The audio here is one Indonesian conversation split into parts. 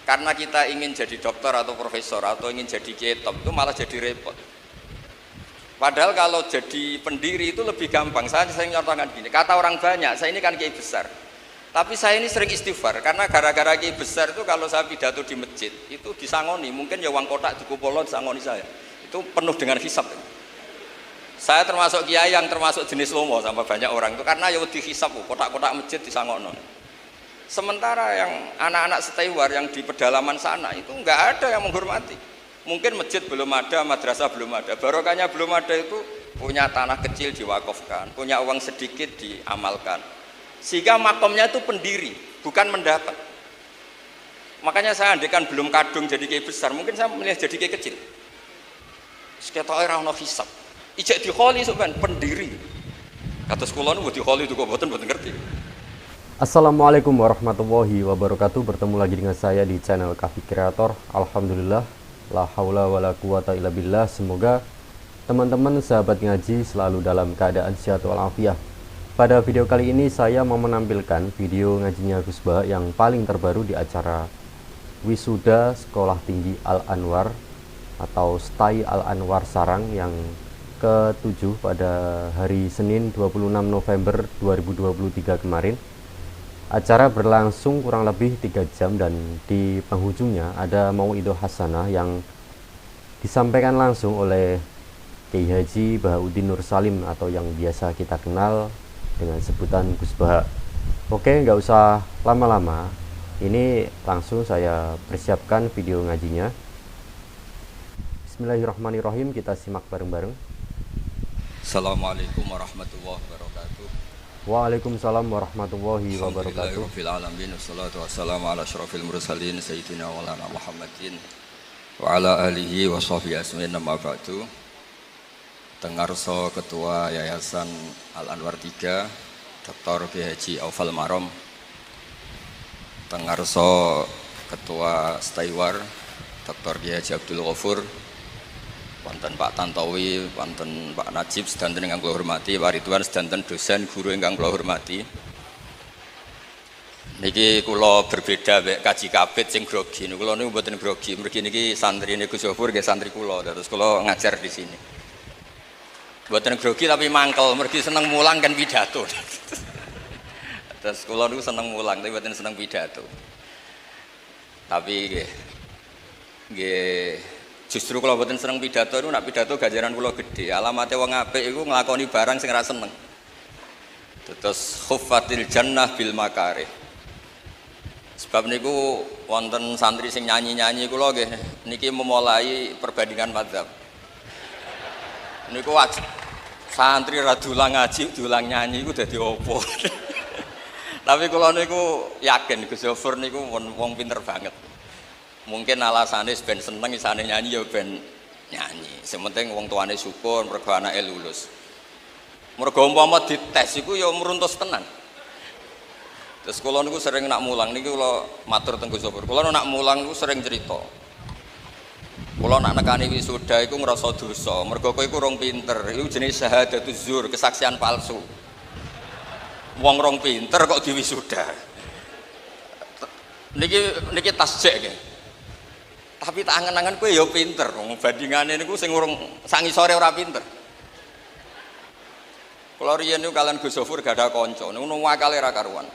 Karena kita ingin jadi dokter atau profesor atau ingin jadi kiai top itu malah jadi repot. Padahal kalau jadi pendiri itu lebih gampang. Saya sering nyontohkan gini, kata orang banyak, saya ini kan kiai besar. Tapi saya ini sering istighfar karena gara-gara kiai besar itu kalau saya pidato di masjid itu disangoni, mungkin ya uang kotak di kupolo disangoni saya. Itu penuh dengan hisab. Saya termasuk kiai yang termasuk jenis lomo sama banyak orang itu karena ya dihisab kotak-kotak masjid disangoni. Sementara yang anak-anak setewar yang di pedalaman sana itu nggak ada yang menghormati. Mungkin masjid belum ada, madrasah belum ada, barokahnya belum ada itu punya tanah kecil diwakafkan, punya uang sedikit diamalkan. Sehingga makomnya itu pendiri, bukan mendapat. Makanya saya andekan belum kadung jadi kiai besar, mungkin saya memilih jadi kiai kecil. Sekitar orang no hisab, ijek dikholi sebenarnya pendiri. Kata sekolah nu dikholi itu kok boten ngerti. Assalamualaikum warahmatullahi wabarakatuh. Bertemu lagi dengan saya di channel Kafi Kreator. Alhamdulillah, la haula wala quwata illa billah. Semoga teman-teman sahabat ngaji selalu dalam keadaan sehat walafiat. Pada video kali ini saya mau menampilkan video ngajinya Gus Baha yang paling terbaru di acara Wisuda Sekolah Tinggi Al-Anwar atau STAI Al-Anwar Sarang yang ke-7 pada hari Senin 26 November 2023 kemarin. Acara berlangsung kurang lebih 3 jam dan di penghujungnya ada mauidhah hasanah yang disampaikan langsung oleh Kiai Haji Bahauddin Nur Salim atau yang biasa kita kenal dengan sebutan Gus Baha. Oke, nggak usah lama-lama. Ini langsung saya persiapkan video ngajinya. Bismillahirrahmanirrahim, kita simak bareng-bareng. Assalamualaikum warahmatullahi wabarakatuh. Waalaikumsalam warahmatullahi wabarakatuh. Alhamdulillahirabbil alamin wassalatu wassalamu ala asyrofil mursalin sayyidina maulana Muhammadin wa ala alihi wa sahbihi ajmain amma ba'du. Tengarso Ketua Yayasan Al-Anwar 3 Dr. Kiai Haji Aufal Marom, Tengarso Ketua Staiwar Dr. Kiai Haji Abdul Ghafur, wonten Pak Tantowi, wonten Pak Najib sedanten ingkang kula hormati, Pak Ridwan sedanten dosen guru ingkang kula hormati. Niki kula berbeda mek kaji kabeh sing grogi. Niku kula niku mboten grogi. Mergi niki santrine Gus Yofur nggih santri kula, terus kula ngajar di sini. Mboten grogi tapi mangkel, mergi seneng mulang kan pidato. Terus kula niku seneng mulang tapi mboten seneng pidato. Tapi nggih justru kalau mboten seneng pidato itu nak pidato ganjaran kula gede. Alamate wong apik iku nglakoni barang sing ora seneng. Terus khuffatil jannah bil makarih. Sebab niku wonten santri sing nyanyi-nyanyi kula nggih niki memulai perbandingan madzhab. Niku santri ra dulang ngaji, dulang nyanyi iku dadi opo. Tapi kula niku yakin Gus Yofur niku wong pinter banget. Mungkin alasannya ben seneng isane nyanyi ya ben nyanyi. Sementing wong tuane syukur mergo anake lulus. Mergo umpama dites iku ya meruntus tenan. Terus kula niku sering nak mulang niku kula matur teng Gus Yofur. Kula nak mulang niku sering cerita. Kula nak nekani wisuda iku ngrasa dosa. Mergo kowe iku rong pinter. Iku jenis syahadatuz zur, kesaksian palsu. Wong rong pinter kok diwisuda. Niki tasjek nggih. Tapi tak angen-angen kowe ya pinter, wong bandingane niku sing urung sak ngisore ora pinter. Kula riyen niku kalian Gus Yofur gak ada kanca, niku wakale ra karuan.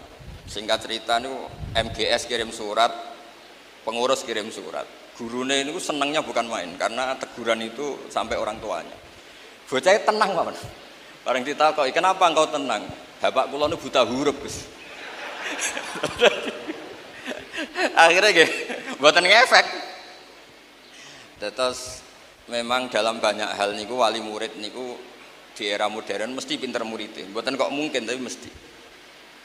Singkat cerita niku MGS kirim surat, pengurus kirim surat. Gurune niku senengnya bukan main karena teguran itu sampai orang tuanya. Bocahnya tenang, Pak. Bareng ditakoki, "Kenapa engkau tenang?" "Bapak kula niku buta huruf, Gus." Akhirnya nggih mboten ngefek. Terus memang dalam banyak hal niku wali murid niku di era modern mesti pinter muridnya. Mboten kok mungkin tapi mesti.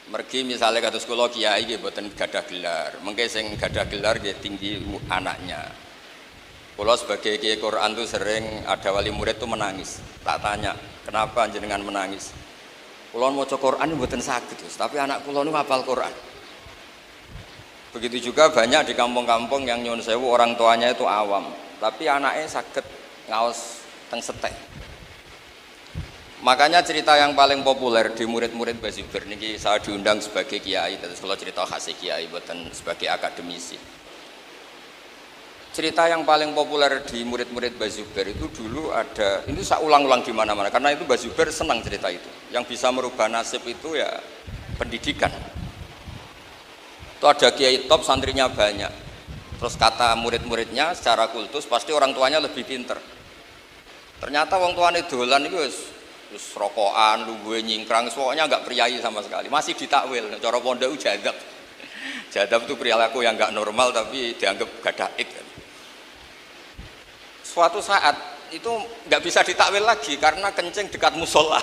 Mergi misalnya kados kula kiai nggih mboten gadah gelar. Mengke sing gadah gelar nggih tinggi anaknya. Kula sebagai kiai Quran tuh sering ada wali murid tuh menangis. Tak tanya, "Kenapa jenengan menangis?" "Kula maca Quran mboten saged, tapi anak kula niku hafal Quran." Begitu juga banyak di kampung-kampung yang nyuwun sewu orang tuanya itu awam, tapi anaknya saged ngaos teng setek. Makanya cerita yang paling populer di murid-murid Basiber niki saya diundang sebagai kiai, terus kalau cerita khas kiai buatan sebagai akademisi. Cerita yang paling populer di murid-murid Mbah Zubair itu dulu ada, ini saya ulang-ulang di mana-mana karena itu Mbah Zubair senang cerita itu. Yang bisa merubah nasib itu ya pendidikan. Itu ada kiai top, santrinya banyak. Terus kata murid-muridnya secara kultus pasti orang tuanya lebih pinter. Ternyata orang tuanya dolan itu wis rokokan, lungguhe nyingkrang, pokoknya enggak priayi sama sekali. Masih ditakwil, cara pondok jadab. Jadab itu perilaku yang enggak normal tapi dianggap gadaik. Suatu saat itu nggak bisa ditakwil lagi karena kencing dekat musola.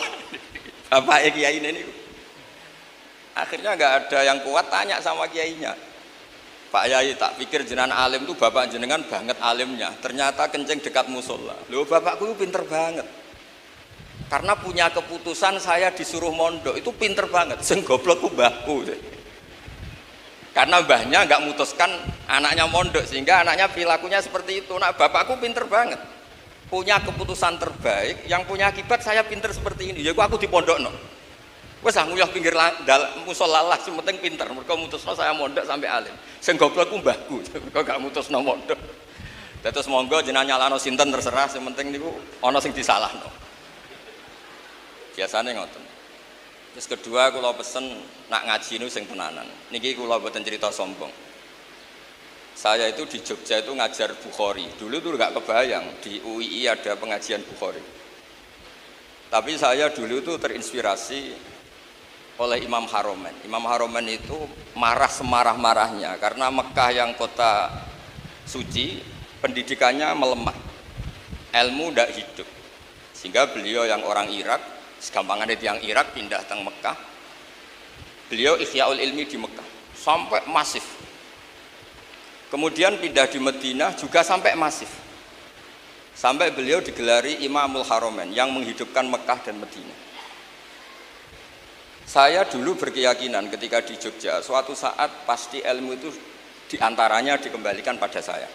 Bapak kiai ini akhirnya nggak ada yang kuat, tanya sama kiainya, Pak Yai, tak pikir jenengan alim tuh bapak jenengan banget alimnya, ternyata kencing dekat musola. Loh, bapakku itu pinter banget karena punya keputusan saya disuruh mondok itu pinter banget. Sing goblokku mbahku, karena mbahnya nggak mutuskan anaknya mondok sehingga anaknya perilakunya seperti itu. Nah, bapakku pinter banget, punya keputusan terbaik yang punya akibat saya pinter seperti ini. Ya aku di pondok no, wes nguyah pinggir musola lah, yang penting pinter. Mereka mutusno saya mondok sampai alim. Sing goblokku mbahku, mereka gak mutusno mondok. Terus monggo jenengan nyalano sinten terserah, yang penting niku ana sing disalahno. Biasanya ngoten. Terus kedua kula pesen nak ngaji niku sing tenanan. Niki kula mboten cerita sombong. Saya itu di Jogja itu ngajar Bukhari. Dulu tuh nggak kebayang di UII ada pengajian Bukhari. Tapi saya dulu itu terinspirasi oleh Imam Haromen. Imam Haromen itu marah semarah-marahnya karena Mekah yang kota suci pendidikannya melemah, ilmu tidak hidup, sehingga beliau yang orang Irak, segampangannya yang Irak pindah ke Mekah, beliau Ikhyaul Ilmi di Mekah sampai masif, kemudian pindah di Madinah juga sampai masif, sampai beliau digelari Imamul Haromen yang menghidupkan Mekah dan Madinah. Saya dulu berkeyakinan ketika di Jogja suatu saat pasti ilmu itu diantaranya dikembalikan pada saya.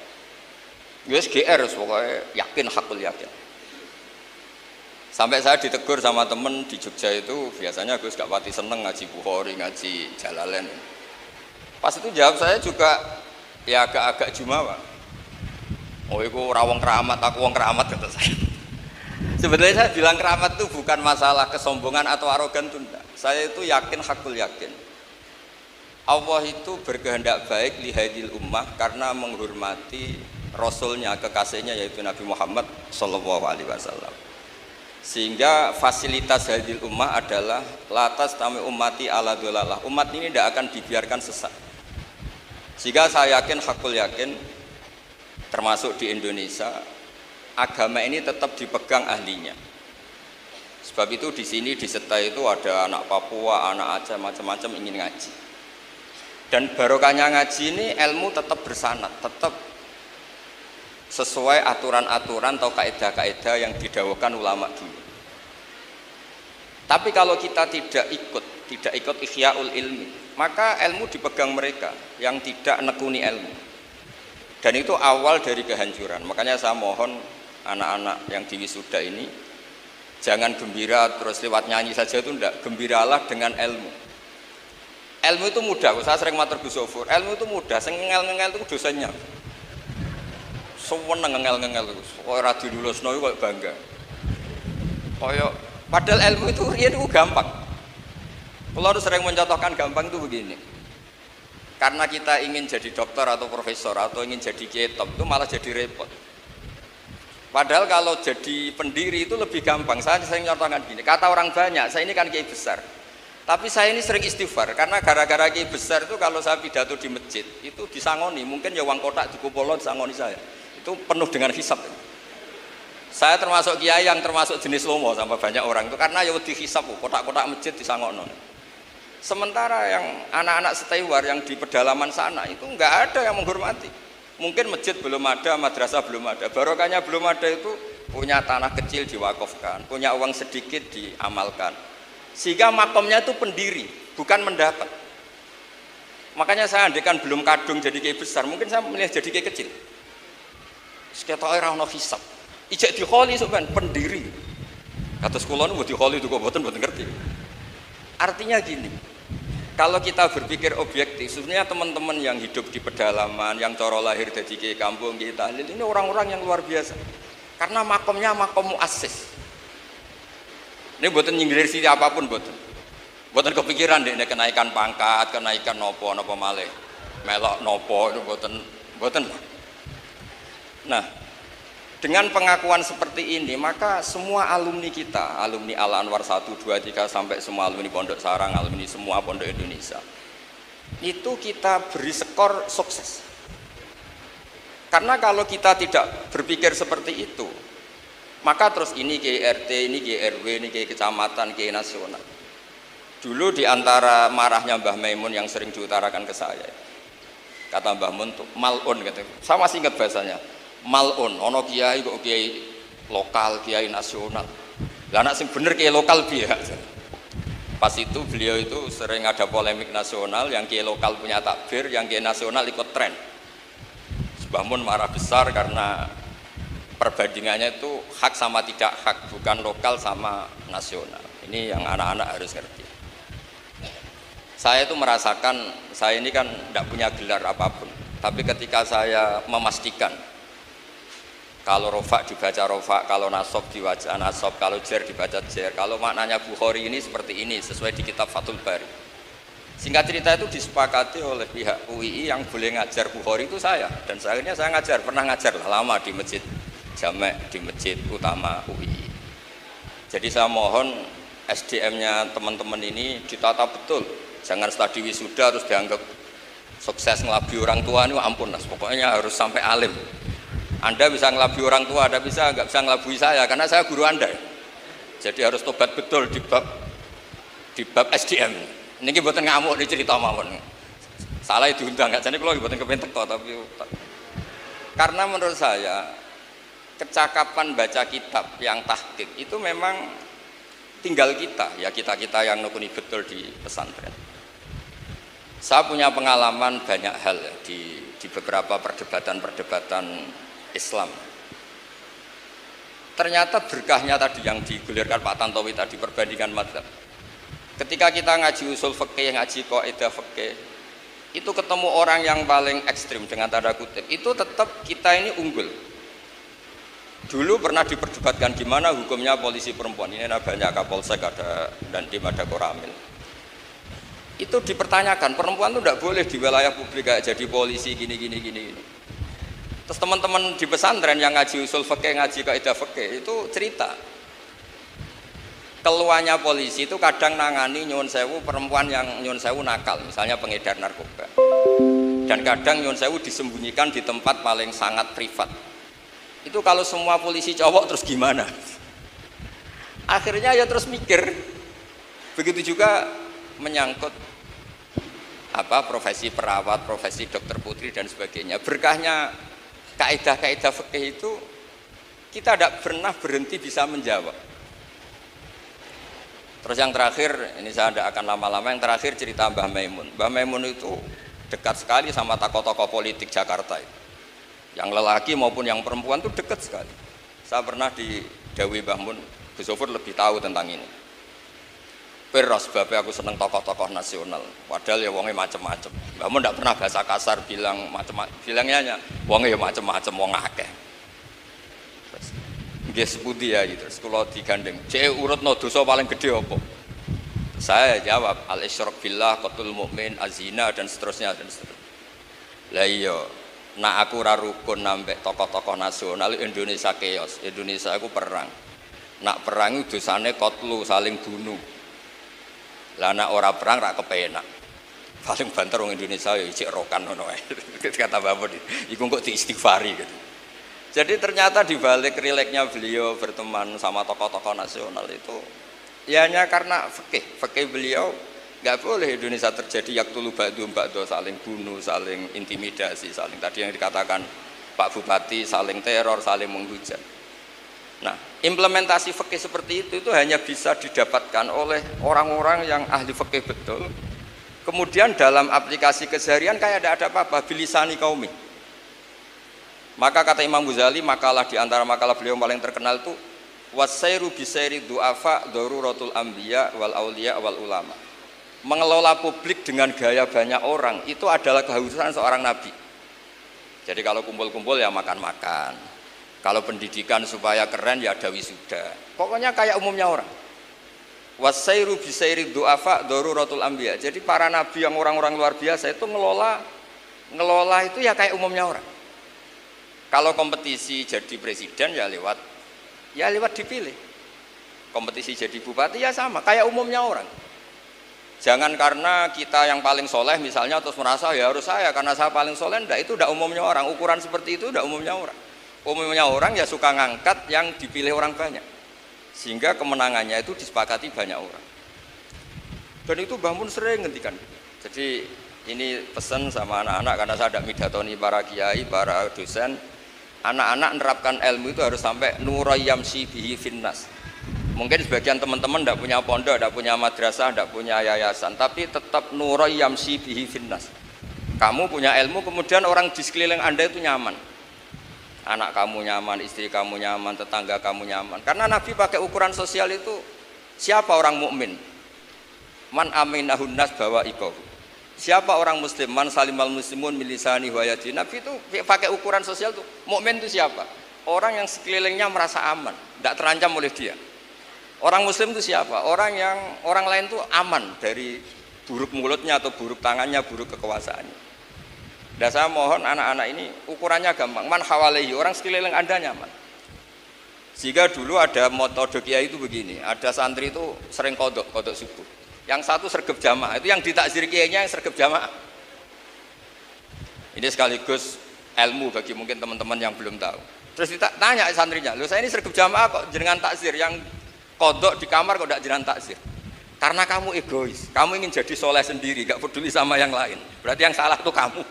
Yes, GR pokoknya yakin, hakul yakin. Sampai saya ditegur sama temen di Jogja itu, biasanya Gus gak pati seneng ngaji Bukhari, ngaji Jalalain. Pas itu jawab saya juga ya agak-agak jumawa. Oh itu rawong keramat, aku wong keramat kata saya. Sebenarnya saya bilang keramat itu bukan masalah kesombongan atau arogan tunda. Saya itu yakin, hakul yakin. Allah itu berkehendak baik lihadil ummah karena menghormati Rasulnya, kekasihnya yaitu Nabi Muhammad SAW. Sehingga fasilitas hadil ummah adalah latas tami ummati ala dolalah. Umat ini tidak akan dibiarkan sesat. Sehingga saya yakin, hakul yakin, termasuk di Indonesia, agama ini tetap dipegang ahlinya. Sebab itu di sini di Seta itu ada anak Papua, anak Aceh, macam-macam ingin ngaji. Dan barokahnya ngaji ini ilmu tetap bersanad, tetap sesuai aturan-aturan atau kaidah-kaidah yang didawuhkan ulama dulu. Tapi kalau kita tidak ikut ikhyaul ilmi, maka ilmu dipegang mereka yang tidak nekuni ilmu. Dan itu awal dari kehancuran. Makanya saya mohon anak-anak yang di wisuda ini jangan gembira terus lewat nyanyi saja, itu enggak. Gembiralah dengan ilmu. Ilmu itu mudah. Saya sering matur Gus Sofur, ilmu itu mudah. Sing ngel-ngel itu dosennya. Semua ngel-ngel terus. Kok ora dilulusno kok bangga. Kaya padahal ilmu itu riyen itu gampang. Kalau sering mencontohkan gampang itu begini. Karena kita ingin jadi dokter atau profesor atau ingin jadi kiai top itu malah jadi repot. Padahal kalau jadi pendiri itu lebih gampang. Saya sering contohkan gini, kata orang banyak, saya ini kan kiai besar. Tapi saya ini sering istighfar karena gara-gara kiai besar itu kalau saya pidato di masjid itu disangoni, mungkin ya uang kotak di kupolo disangoni saya. Itu penuh dengan hisab. Saya termasuk kiai yang termasuk jenis lomo sama banyak orang itu karena ya wedi hisab, kotak-kotak masjid disangono. Sementara yang anak-anak setewar yang di pedalaman sana itu enggak ada yang menghormati. Mungkin masjid belum ada, madrasah belum ada, barokahnya belum ada, itu punya tanah kecil diwakafkan, punya uang sedikit diamalkan, sehingga makomnya itu pendiri, bukan mendapat. Makanya saya andekan belum kadung jadi kiai besar, mungkin saya memilih jadi kiai kecil. Sekitar orang no hisab, ijek dikholi sebenarnya pendiri. Kata sekolah nu dikholi itu kok boten ngerti. Artinya gini, Kalau kita berpikir objektif, sebenarnya teman-teman yang hidup di pedalaman, yang coro lahir dari kiai kampung, kiai tahlil, ini orang-orang yang luar biasa. Karena makomnya makom muassis. Ini buatan nyindir sih apapun buatan. Buatan kepikiran deh, kenaikan pangkat, kenaikan nopo malih, melok nopo itu buatan. Nah, dengan pengakuan seperti ini, maka semua alumni kita, alumni Al Anwar 1, 2, 3 sampai semua alumni Pondok Sarang, alumni semua Pondok Indonesia, itu kita beri skor sukses. Karena kalau kita tidak berpikir seperti itu, maka terus ini ke RT, ini ke RW, ini ke kecamatan, ke nasional. Dulu di antara marahnya Mbah Maimun yang sering diutarakan ke saya, kata Mbah Mun tuh malun gitu. Saya masih ingat bahasanya. Malun, ono kiai kok kiai lokal, kiai nasional. Lah anak sing bener kiai lokal biar. Pas itu beliau itu sering ada polemik nasional, yang kiai lokal punya takbir, yang kiai nasional ikut tren. Mbah Mun marah besar karena perbandingannya itu hak sama tidak hak, bukan lokal sama nasional. Ini yang anak-anak harus ngerti. Saya itu merasakan, saya ini kan tidak punya gelar apapun, tapi ketika saya memastikan kalau rofak dibaca rofak, kalau nasob dibaca nasob, kalau jer dibaca jer, kalau maknanya Bukhari ini seperti ini sesuai di kitab Fathul Bari. Singkat cerita itu disepakati oleh pihak UII yang boleh ngajar Bukhari itu saya, dan akhirnya saya ngajar, pernah ngajar lah lama di masjid Jamek, di masjid utama UII. Jadi saya mohon SDM-nya teman-teman ini ditata betul, jangan setelah di wisuda terus dianggap sukses ngelabi orang tua ini ampun lah, pokoknya harus sampai alim. Anda bisa ngelabi orang tua, Anda nggak bisa ngelabui saya karena saya guru Anda. Jadi harus tobat betul di bab SDM. Ini buatan ngamuk di cerita mawon. Salah diundang nggak? Jadi kalau buatan kepentek kok, tapi karena menurut saya kecakapan baca kitab yang tahqiq itu memang tinggal kita, ya kita yang nekuni betul di pesantren. Saya punya pengalaman banyak hal ya, di beberapa perdebatan Islam. Ternyata berkahnya tadi yang digulirkan Pak Tantowi tadi, perbandingan madzhab. Ketika kita ngaji usul fikih, ngaji kaidah fikih, itu ketemu orang yang paling ekstrim dengan tanda kutip, itu tetap kita ini unggul. Dulu pernah diperdebatkan gimana hukumnya polisi perempuan. Ini ada banyak Kapolsek, ada Dandim, ada Koramil. Itu dipertanyakan, perempuan itu tidak boleh di wilayah publik kayak jadi polisi gini. Terus teman-teman di pesantren yang ngaji usul fikih, ngaji kaidah fikih itu cerita keluarnya polisi itu kadang nangani nyuwun sewu perempuan yang nyuwun sewu nakal, misalnya pengedar narkoba, dan kadang nyuwun sewu disembunyikan di tempat paling sangat privat. Itu kalau semua polisi cowok terus gimana? Akhirnya ya terus mikir. Begitu juga menyangkut profesi perawat, profesi dokter putri dan sebagainya. Berkahnya kaidah-kaidah fikih itu kita tidak pernah berhenti bisa menjawab. Terus yang terakhir, ini saya tidak akan lama-lama, yang terakhir cerita Mbah Maimun. Mbah Maimun itu dekat sekali sama tokoh-tokoh politik Jakarta itu. Yang lelaki maupun yang perempuan itu dekat sekali. Saya pernah di Dawi Mbah Mun, Gus Sofur lebih tahu tentang ini. Peros sebabnya aku seneng tokoh-tokoh nasional. Padahal ya wongnya macem-macem. Mbah Mun tidak pernah bahasa kasar bilang macem-macem. Bilangnya wongnya ya macem-macem, wong akeh. Nggih sepundi ya gitu. Terus kula digandeng, "Cek urutno dosa paling gede apa?" Saya jawab, "Al-isyrak billah, qatlul mukmin, azina dan seterusnya dan seterusnya." Lah iya, nak aku ora rukun nambah tokoh-tokoh nasional Indonesia chaos. Indonesia aku perang. Nak perang itu dosane qatlu, saling bunuh. Lah nak ora perang ra kepenak. Paling banter wong Indonesia ya cek rokan ngono wae. Kata Bapak iku kok diistighfari gitu. Jadi ternyata di balik rileknya beliau berteman sama tokoh-tokoh nasional itu ya hanya karena fikih beliau nggak boleh Indonesia terjadi yaktulu ba'dhum ba'dha, saling bunuh, saling intimidasi, saling tadi yang dikatakan Pak Bupati, saling teror, saling menghujat. Nah, implementasi fikih seperti itu hanya bisa didapatkan oleh orang-orang yang ahli fikih betul. Kemudian dalam aplikasi keseharian kayak ada apa-apa, bilisani qaumi. Maka kata Imam Ghazali, makalah di antara makalah beliau paling terkenal itu wasairu bisairi du'afa daruratul anbiya wal auliya wal ulama. mengelola publik dengan gaya banyak orang itu adalah keharusan seorang nabi. Jadi kalau kumpul-kumpul ya makan-makan, kalau pendidikan supaya keren ya ada wisuda, pokoknya kayak umumnya orang. Wasairu bisairi du'afa daruratul anbiya. Jadi para nabi yang orang-orang luar biasa itu ngelola itu ya kayak umumnya orang. Kalau kompetisi jadi presiden ya lewat dipilih. Kompetisi jadi bupati ya sama kayak umumnya orang. Jangan karena kita yang paling soleh misalnya terus merasa ya harus saya karena saya paling soleh, enggak, itu udah umumnya orang. Ukuran seperti itu udah umumnya orang. Umumnya orang ya suka ngangkat yang dipilih orang banyak, sehingga kemenangannya itu disepakati banyak orang. Dan itu Mbah Mun sering ngendikan. Jadi ini pesan sama anak-anak karena saya ada midatoni para kiai, para dosen. Anak-anak menerapkan ilmu itu harus sampai nurayyamsi bihi finnas. Mungkin sebagian teman-teman tidak punya pondok, tidak punya madrasah, tidak punya yayasan, tapi tetap nurayyamsi bihi finnas. Kamu punya ilmu, kemudian orang di sekeliling Anda itu nyaman. Anak kamu nyaman, istri kamu nyaman, tetangga kamu nyaman. Karena Nabi pakai ukuran sosial itu, siapa orang mukmin? Man aminahun nas bawa ibahu. Siapa orang muslim? Man salimal muslimun min lisani wa yadi. Nabi itu pakai ukuran sosial itu. Mukmin itu siapa? Orang yang sekelilingnya merasa aman, tidak terancam oleh dia. Orang muslim itu siapa? Orang yang orang lain itu aman dari buruk mulutnya atau buruk tangannya, buruk kekuasaannya. Dan saya mohon anak-anak ini ukurannya gampang. Man hawalehi, orang sekeliling Anda nyaman. Jika dulu ada metode kiai itu begini, ada santri itu sering kodok subuh. Yang satu sergap jamaah, itu yang ditakzir kiainya yang sergap jamaah. Ini sekaligus ilmu bagi mungkin teman-teman yang belum tahu. Terus tanya santrinya, loh saya ini sergap jamaah kok jenengan takzir, yang kodok di kamar kok tidak jenengan takzir? Karena kamu egois, kamu ingin jadi soleh sendiri, gak peduli sama yang lain. Berarti yang salah itu kamu.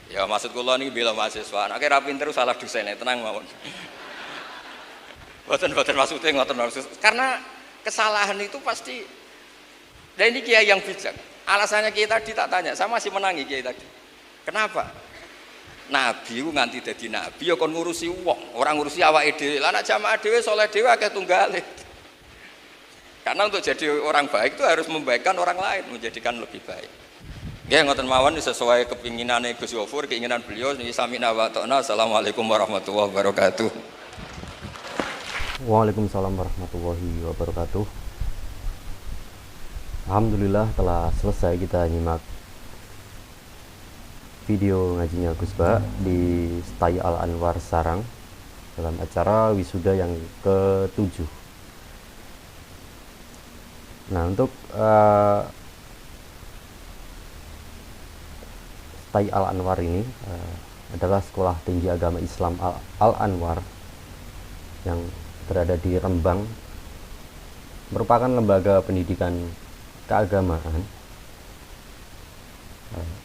Ya maksud kula niki bela mahasiswa, nek ra pinter salah dosennya, tenang mawon. Boten maksudnya ngoten maksud. Karena kesalahan itu pasti. Dan ini kiai yang bijak. Alasannya kiai tadi tak tanya, saya masih menangi kiai tadi. Kenapa? Nabi ku nganti dadi nabi ya kon ngurusi wong, orang ngurusi awake dhewe. Lah nek jamaah dhewe saleh dhewe akeh tunggale. Karena untuk jadi orang baik itu harus membaikkan orang lain, menjadikan lebih baik. Nggih ngoten mawon sesuai kepinginane Gus Yofur, keinginan beliau niki sami wa ta'na. Assalamualaikum warahmatullahi wabarakatuh. Waalaikumsalam warahmatullahi wabarakatuh. Alhamdulillah telah selesai kita nyimak video ngajinya Gus Ba di Stai Al Anwar Sarang dalam acara wisuda yang ke-7. Nah, untuk Stai Al Anwar ini adalah Sekolah Tinggi Agama Islam Al Anwar yang berada di Rembang, merupakan lembaga pendidikan keagamaan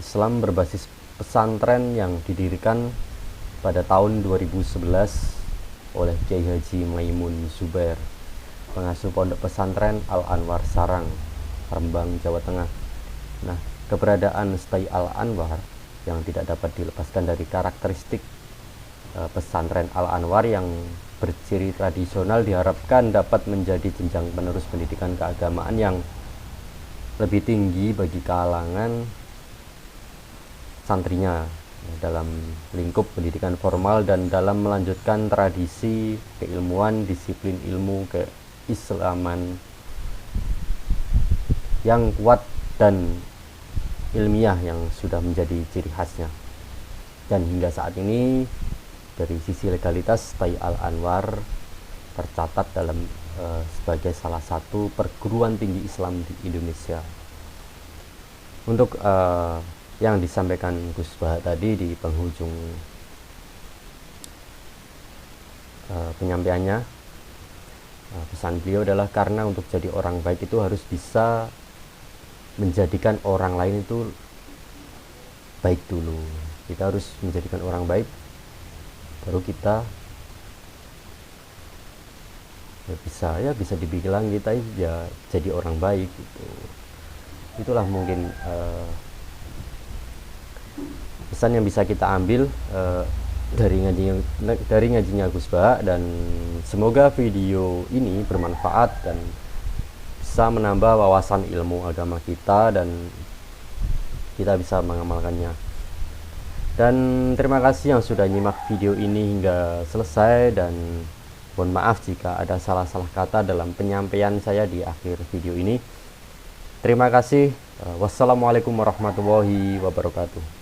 Islam berbasis pesantren yang didirikan pada tahun 2011 oleh Kiai Haji Maimun Zubair, pengasuh pondok pesantren Al Anwar Sarang, Rembang, Jawa Tengah. Nah, keberadaan Stai Al Anwar yang tidak dapat dilepaskan dari karakteristik pesantren Al Anwar yang berciri tradisional diharapkan dapat menjadi jenjang penerus pendidikan keagamaan yang lebih tinggi bagi kalangan santrinya dalam lingkup pendidikan formal dan dalam melanjutkan tradisi keilmuan, disiplin ilmu keislaman yang kuat dan ilmiah yang sudah menjadi ciri khasnya. Dan hingga saat ini dari sisi legalitas Stai Al Anwar tercatat dalam sebagai salah satu perguruan tinggi Islam di Indonesia. Untuk yang disampaikan Gus Bah tadi di penghujung penyampaiannya, pesan beliau adalah karena untuk jadi orang baik itu harus bisa menjadikan orang lain itu baik dulu. Kita harus menjadikan orang baik, baru kita bisa dibilang kita ya jadi orang baik gitu. Itulah mungkin pesan yang bisa kita ambil dari ngajinya Gus Ba, dan semoga video ini bermanfaat dan bisa menambah wawasan ilmu agama kita dan kita bisa mengamalkannya. Dan terima kasih yang sudah nyimak video ini hingga selesai, dan mohon maaf jika ada salah-salah kata dalam penyampaian saya di akhir video ini. Terima kasih. Wassalamualaikum warahmatullahi wabarakatuh.